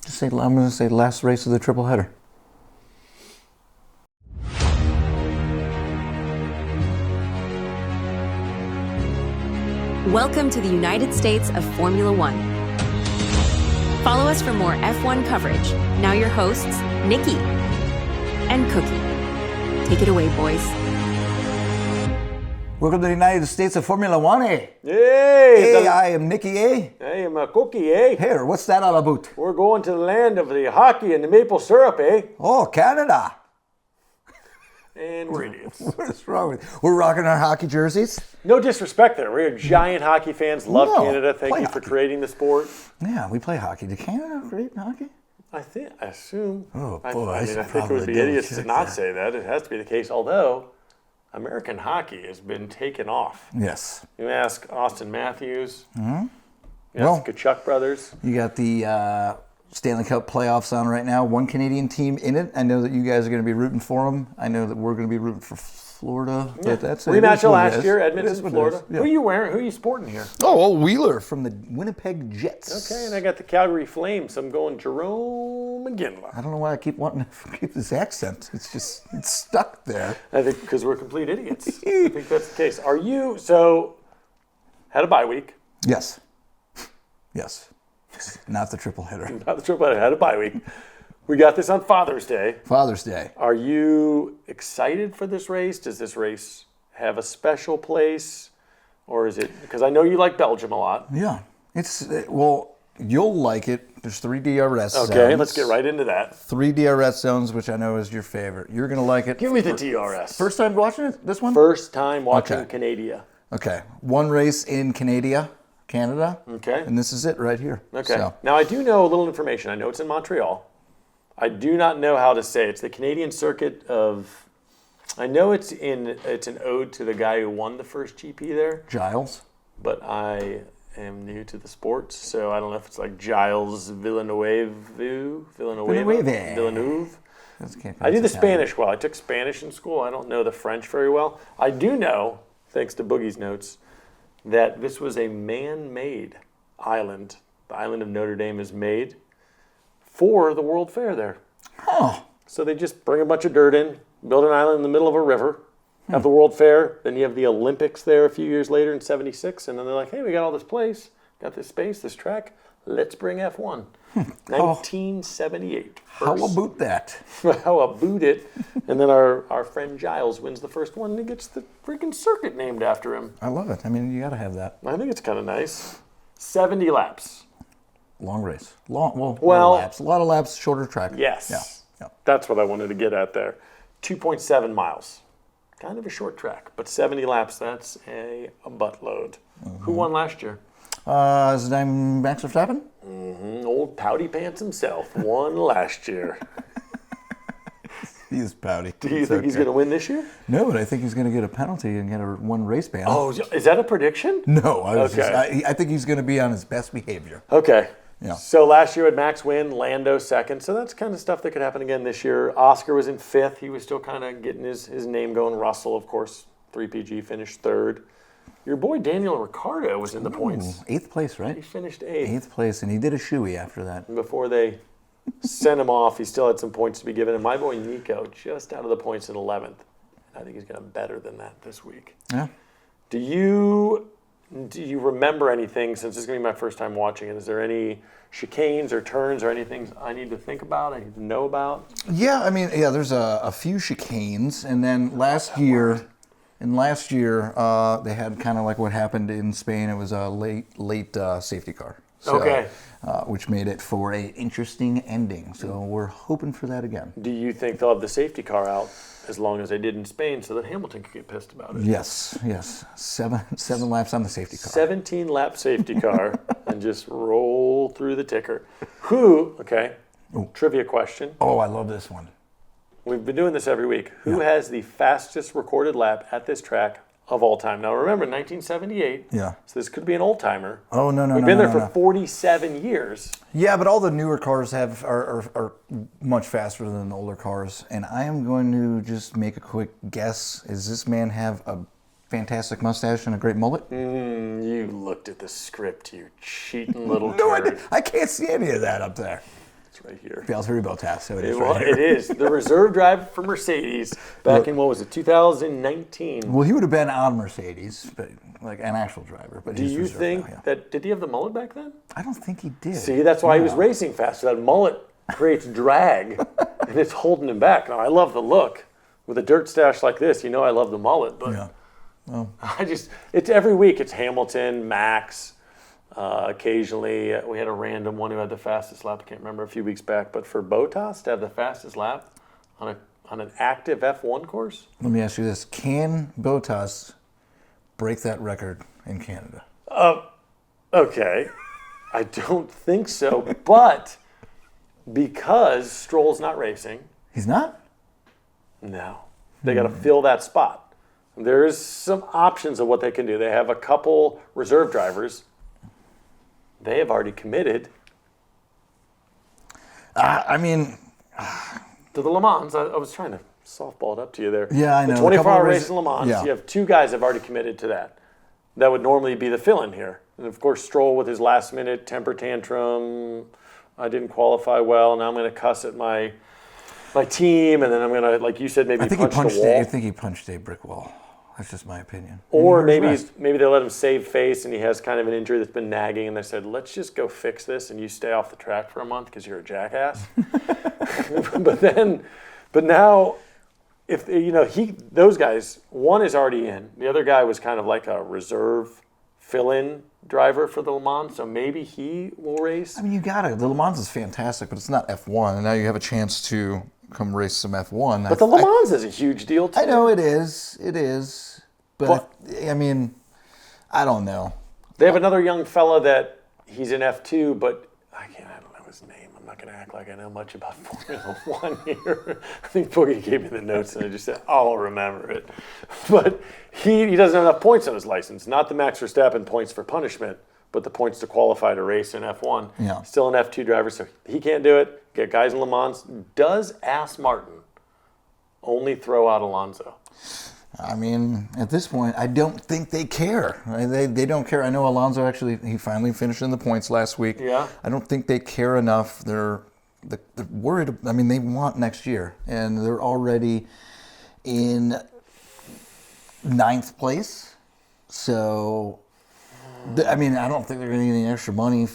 I'm going to say last race of the triple header. Welcome to the United States of Formula One. Follow us for more F1 coverage. Now your hosts, Nicky and Cookie. Take it away, boys. Welcome to the United States of Formula One. Hey, I am Nicky. Hey, I'm a Cookie, eh? Here, what's that all about? We're going to the land of the hockey and the maple syrup, eh? Oh, Canada. And we're idiots. What's wrong with you? We're rocking our hockey jerseys. No disrespect there. We're giant hockey fans. Love No, Canada. Thank play you for hockey. creating the sport. Yeah, we play hockey. Did Canada create hockey? I assume. Oh, boy, I I should think it probably would be double idiots to check not that. say that. It has to be the case. Although, American hockey has been taken off. Yes. You ask Austin Matthews. Mm-hmm. You ask Kachuk brothers. You got the Stanley Cup playoffs on right now. One Canadian team in it. I know that you guys are going to be rooting for them. I know that we're going to be rooting for Florida. But that's Rematch of what it last is. year, It Edmonton, is what it Florida. is. Yeah. Who are you wearing? Who are you sporting here? Oh, Wheeler from the Winnipeg Jets. Okay, and I got the Calgary Flames. I'm going Jerome McGinley. I don't know why I keep wanting to keep this accent. It's stuck there. I think because we're complete idiots. I think that's the case. Are you, had a bye week. Yes. Not the triple header. Not the trip, but I had a bye week. We got this on Father's Day. Father's Day. Are you excited for this race? Does this race have a special place? Or is it, because I know you like Belgium a lot. Yeah. You'll like it. There's 3 DRS zones. Okay, let's get right into that. 3 DRS zones, which I know is your favorite. You're going to like it. Give me the DRS. First time watching it, this one? First time watching Okay. Canada. Okay. One race in Canada. Okay. And this is it right here. Okay. So, Now, I do know a little information. I know it's in Montreal. I do not know how to say it. It's the Canadian circuit of. I know it's an ode to the guy who won the first GP there, Giles. but I am new to the sports, so I don't know if it's like Giles Villeneuve. I do the Spanish well. I took Spanish in school. I don't know the French very well. I do know, thanks to Boogie's notes, that this was a man-made island. The island of Notre Dame is made for the World Fair there. Oh. So they just bring a bunch of dirt in, build an island in the middle of a river, have the World Fair, then you have the Olympics there a few years later in '76, and then they're like, hey, we got all this place, got this space, this track, let's bring F1. 1978. How about that? How about it? And then our friend Giles wins the first one and he gets the freaking circuit named after him. I love it. I mean, you got to have that. I think it's kind of nice. 70 laps. Long race. A lot of laps. A lot of laps, shorter track. Yes. Yeah. That's what I wanted to get at there. 2.7 miles. Kind of a short track, but 70 laps, that's a buttload. Who won last year? Is his name Max Verstappen? Old Pouty Pants himself won last year. He's pouty. Do you think he's going to win this year? No, but I think he's going to get a penalty and get a one race ban. Oh, is that a prediction? No, Okay. I think he's going to be on his best behavior. Okay. Yeah. So last year had Max win, Lando second. So that's kind of stuff that could happen again this year. Oscar was in fifth. He was still kind of getting his name going. Russell, of course, 3PG finished third. Your boy Daniel Ricciardo was in the points. 8th place, right? He finished eighth. 8th place, and he did a shoey after that. Before they sent him off, he still had some points to be given. And my boy Nico, just out of the points in 11th. I think he's going to better than that this week. Yeah. Do you remember anything, since this is going to be my first time watching it? Is there any chicanes or turns or anything I need to think about, I need to know about? Yeah, I mean, there's a few chicanes, and then last year, they had kind of like what happened in Spain. It was a late safety car. So, Okay. Which made it for a interesting ending. So we're hoping for that again. Do you think they'll have the safety car out as long as they did in Spain so that Hamilton could get pissed about it? Yes. 7 laps on the safety car. 17-lap safety car and just roll through the ticker. Trivia question. Oh, I love this one. We've been doing this every week. Who has the fastest recorded lap at this track of all time? Now remember, 1978. Yeah. So this could be an old timer. Oh, no. We've been there for 47 years. Yeah, but all the newer cars are much faster than the older cars. And I am going to just make a quick guess. Does this man have a fantastic mustache and a great mullet? You looked at the script, you cheating little No, turd. I can't see any of that up there. It's right here. Valtteri Bottas, so it is Well, right here. it is. The reserve driver for Mercedes back in, what was it, 2019. Well, he would have been on Mercedes, but like an actual driver. But Do he's you reserved think now, yeah. that, did he have the mullet back then? I don't think he did. See, that's why he was No. racing faster. That mullet creates drag, and it's holding him back. Now, I love the look. With a dirt stash like this, I love the mullet, but Yeah. it's every week. It's Hamilton, Max. Occasionally, we had a random one who had the fastest lap. I can't remember, a few weeks back. But for Bottas to have the fastest lap on an active F1 course, Let me ask you this: can Bottas break that record in Canada? okay, I don't think so. But because Stroll's not racing, He's not. no, they got to fill that spot. There's some options of what they can do. They have a couple reserve drivers. They have already committed I mean, to the Le Mans. I was trying to softball it up to you there. Yeah, I know. The A couple 24-hour of race in Le Mans, yeah. you have two guys that have already committed to that. That would normally be the fill-in here. And of course, Stroll with his last-minute temper tantrum. I didn't qualify well. Now I'm going to cuss at my team, and then I'm going to, like you said, maybe I think he punch punched. the wall. I think he punched a brick wall. That's just my opinion. Or And he maybe was maybe they let him save face and he has kind of an injury that's been nagging, and they said, let's just go fix this and you stay off the track for a month because you're a jackass. but now, if those guys, one is already in. The other guy was kind of like a reserve fill-in driver for the Le Mans, so maybe he will race. I mean, you got it. The Le Mans is fantastic, but it's not F1, and now you have a chance to come race some F1. But the Le Mans is a huge deal too. I know it is. It is. But I mean, I don't know. They have another young fella that he's in F2, but I don't know his name. I'm not going to act like I know much about Formula One here. I think Boogie gave me the notes and I just said, I'll remember it. But he doesn't have enough points on his license. Not the Max Verstappen points for punishment, but the points to qualify to race in F1. Yeah. Still an F2 driver, so he can't do it. Get guys in Le Mans. Does Aston Martin only throw out Alonso? I mean, at this point, I don't think they care. They don't care. I know Alonso he finally finished in the points last week. Yeah. I don't think they care enough. They're worried. I mean, they want next year, and they're already in 9th place. So, I mean, I don't think they're going to get any extra money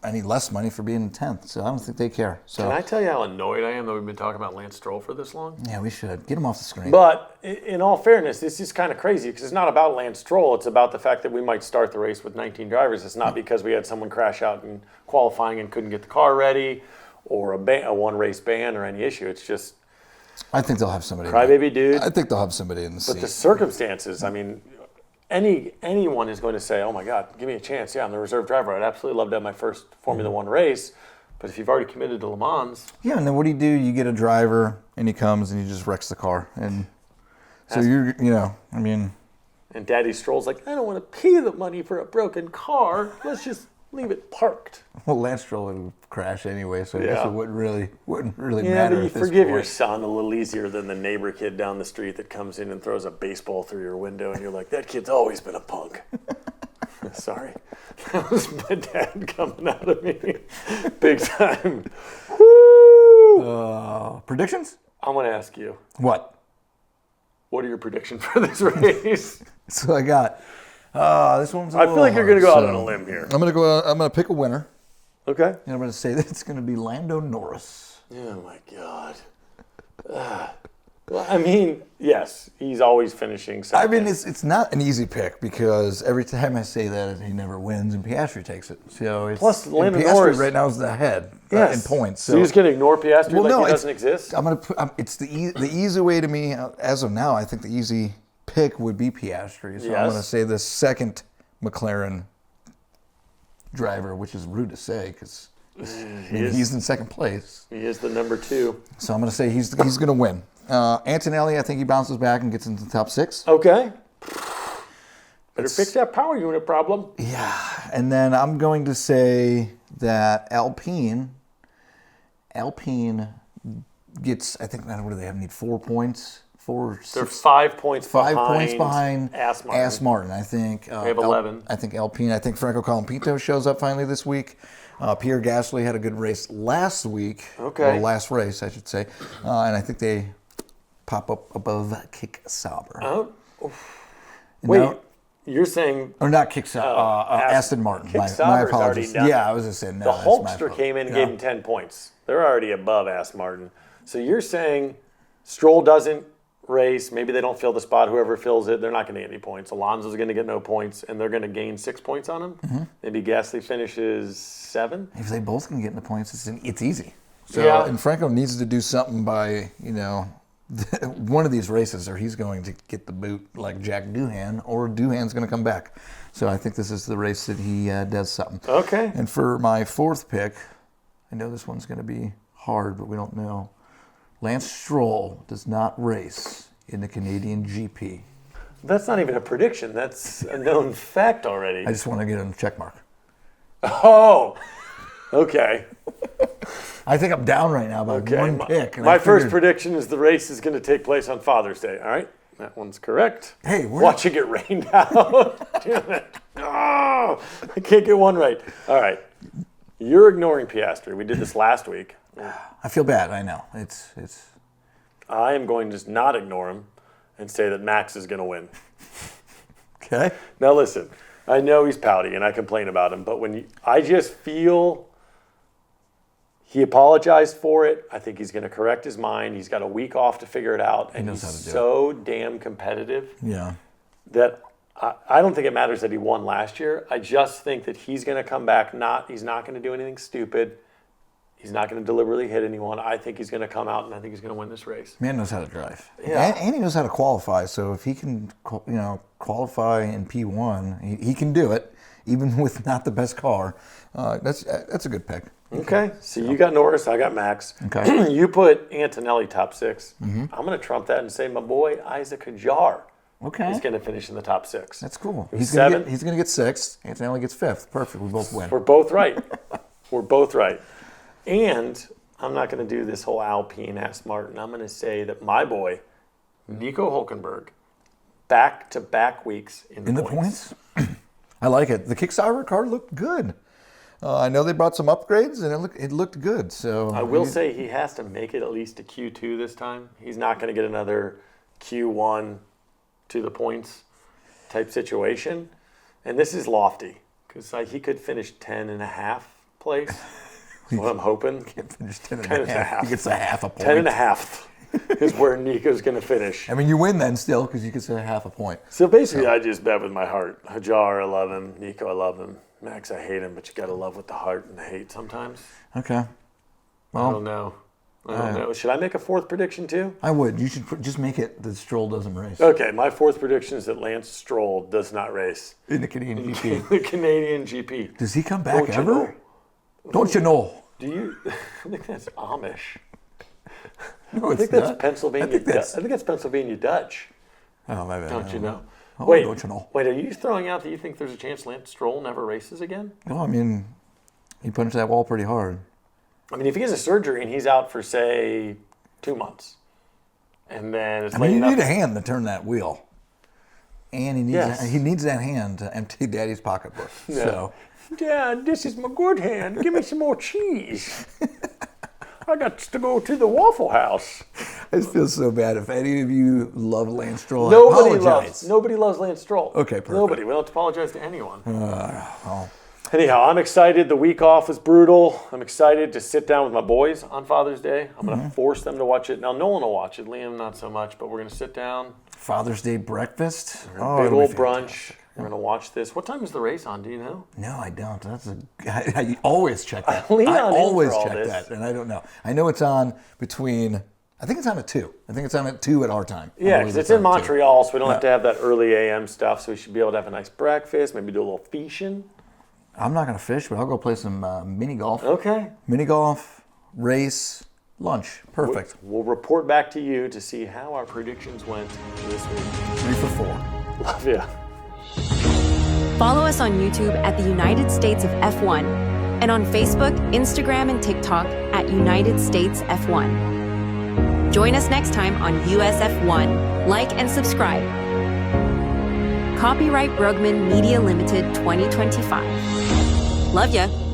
any less money for being in 10th. So I don't think they care. So Can I tell you how annoyed I am that we've been talking about Lance Stroll for this long? yeah, we should get him off the screen. But in all fairness, this is kind of crazy because it's not about Lance Stroll. It's about the fact that we might start the race with 19 drivers. It's not because we had someone crash out in qualifying and couldn't get the car ready, or a one-race ban or any issue. It's just I think they'll have somebody. crybaby dude. I think they'll have somebody in the But seat. the circumstances, I mean, anyone is going to say, oh my God, give me a chance. Yeah, I'm the reserve driver. I'd absolutely love to have my first Formula One race. But if you've already committed to Le Mans, Yeah, and then what do? You get a driver, and he comes, and he just wrecks the car, and so I mean, and Daddy Stroll's like, I don't want to pay the money for a broken car. Let's just leave it parked. well, Lance Stroll would crash anyway, so I guess Yeah. it wouldn't really Yeah, matter. but you at this forgive your point. son a little easier than the neighbor kid down the street that comes in and throws a baseball through your window, and you're like, that kid's always been a punk. Sorry. That was my dad coming out of me. Big time. Woo! Predictions? I'm going to ask you, What? what are your predictions for this race? So I got. This one's. I feel like you're going to go out on a limb here. I'm gonna go. I'm gonna pick a winner, Okay. and I'm gonna say that it's gonna be Lando Norris. Oh, my God. Well, I mean, yes, he's always finishing second. I mean, it's not an easy pick because every time I say that, he never wins, and Piastri takes it. So it's, Plus, and Lando Piastri Norris- right now is the head in points. So you're just going to ignore Piastri like he it's- doesn't exist? I'm gonna put. It's the easy way to me as of now. I think the easy pick would be Piastri. So I'm Yes. gonna say the second McLaren driver, which is rude to say because he's in second place. He is the number 2. So I'm gonna say he's gonna win. Antonelli, I think he bounces back and gets into the top 6. Okay. Better fix that power unit problem. Yeah, and then I'm going to say that Alpine gets, I think, what do they have? Need 4 points They're 5 points Five behind. points behind Ass Martin. I think. They have 11. I think Alpine. I think Franco Colapinto shows up finally this week. Pierre Gasly had a good race last week. Okay. Well, last race, I should say. And I think they pop up above Kick Sauber. Oh, Wait. wait. You're saying Or not Kick Sauber, Aston Martin. Kick my Sauber's apologies. already done. Yeah, I was just saying. No, the that's my Hulkster fault. came in and Yeah. gave him 10 points. They're already above Aston Martin. So you're saying Stroll doesn't race. Maybe they don't fill the spot. Whoever fills it, they're not going to get any points. Alonso's going to get no points, and they're going to gain 6 points on him. Mm-hmm. Maybe Gasly finishes 7. If they both can get in the points, it's easy. So, Yeah. and Franco needs to do something by, one of these races, or he's going to get the boot like Jack Doohan, or Doohan's going to come back. So I think this is the race that he does something. Okay. And for my fourth pick, I know this one's going to be hard, but we don't know. Lance Stroll does not race in the Canadian GP. That's not even a prediction. That's a known fact already. I just want to get a check mark. Oh, okay. I think I'm down right now by one pick. And I My first figured- prediction is the race is going to take place on Father's Day. All right, that one's correct. Hey, watch it get rained out. Damn it! Oh, I can't get one right. All right, you're ignoring Piastri. We did this last week. I feel bad. I know it's. I am going to just not ignore him and say that Max is going to win. Okay. Now listen, I know he's pouty and I complain about him, but I just feel he apologized for it. I think he's going to correct his mind. He's got a week off to figure it out, and he's so damn competitive Yeah. that I don't think it matters that he won last year. I just think that he's going to come back. He's not going to do anything stupid. He's not going to deliberately hit anyone. I think he's going to come out, and I think he's going to win this race. Man knows how to drive. Yeah. And he knows how to qualify. So if he can, qualify in P1, he can do it, even with not the best car. That's a good pick. Okay. So you got Norris, I got Max. Okay. You put Antonelli top 6. Mm-hmm. I'm going to trump that and say my boy Isaac Hadjar Okay. is going to finish in the top 6. That's cool. Who's He's gonna 7? He's gonna get 6th. Antonelli gets 5th. Perfect. We both win. We're both right. We're both right. And I'm not going to do this whole Alpine Aston Martin. I'm going to say that my boy, Nico Hülkenberg, back-to-back weeks in the points. I like it. The Kickstarter car looked good. I know they brought some upgrades, and it looked good. So I will say he has to make it at least to Q2 this time. He's not going to get another Q1 to the points type situation. And this is lofty because he could finish 10.5 place. That's what I'm hoping. Can't finish 10.5. He gets a half a point. 10.5 is where Nico's going to finish. I mean, you win then still because you get a half a point. So basically, I just bet with my heart. Hadjar, I love him. Nico, I love him. Max, I hate him, but you got to love with the heart and the hate sometimes. Okay. I don't know. Should I make a fourth prediction too? I would. You should just make it that Stroll doesn't race. Okay, my fourth prediction is that Lance Stroll does not race In the Canadian GP. the Canadian GP. Does he come back Don't you ever? know? Don't you know? Do you? I think that's Amish. No, I it's think that's not. Pennsylvania. I think that's- I think that's Pennsylvania Dutch. Oh, my bad. Don't you know? Oh, Wait, don't you know? Wait, are you throwing out that you think there's a chance Lance Stroll never races again? No, I mean, he punched that wall pretty hard. I mean, if he gets a surgery and he's out for, say, 2 months, and then it's I late mean, you enough. need a hand to turn that wheel. And he needs Yes. he needs that hand to empty Daddy's pocketbook. Yeah. So Dad, this is my good hand. Give me some more cheese. I got to go to the Waffle House. I just feel so bad. If any of you love Lance Stroll, I Nobody loves Lance Stroll. Okay, perfect. Nobody. We don't have to apologize to anyone. well, Anyhow, I'm excited. The week off was brutal. I'm excited to sit down with my boys on Father's Day. I'm going to force them to watch it. Now, Nolan will watch it. Liam, not so much. But we're going to sit down. Father's Day breakfast. Big it'll old be brunch. fantastic. We're going to watch this. What time is the race on? Do you know? No, I don't. I always check that. Lean I on in always for all check this. that, and I don't know. I know it's on between. I think it's on at 2. I think it's on at 2 at our time. I Yeah, believe because it's in on at 2. Montreal, so we don't have to have that early AM stuff. So we should be able to have a nice breakfast, maybe do a little fishing. I'm not going to fish, but I'll go play some mini golf. Okay. Mini golf, race, lunch. Perfect. We'll report back to you to see how our predictions went this week. 3 for 4. Love ya. Follow us on YouTube at the United States of F1 and on Facebook, Instagram, and TikTok at United States F1. Join us next time on USF1. Like and subscribe. Copyright Brugman Media Limited 2025. Love ya.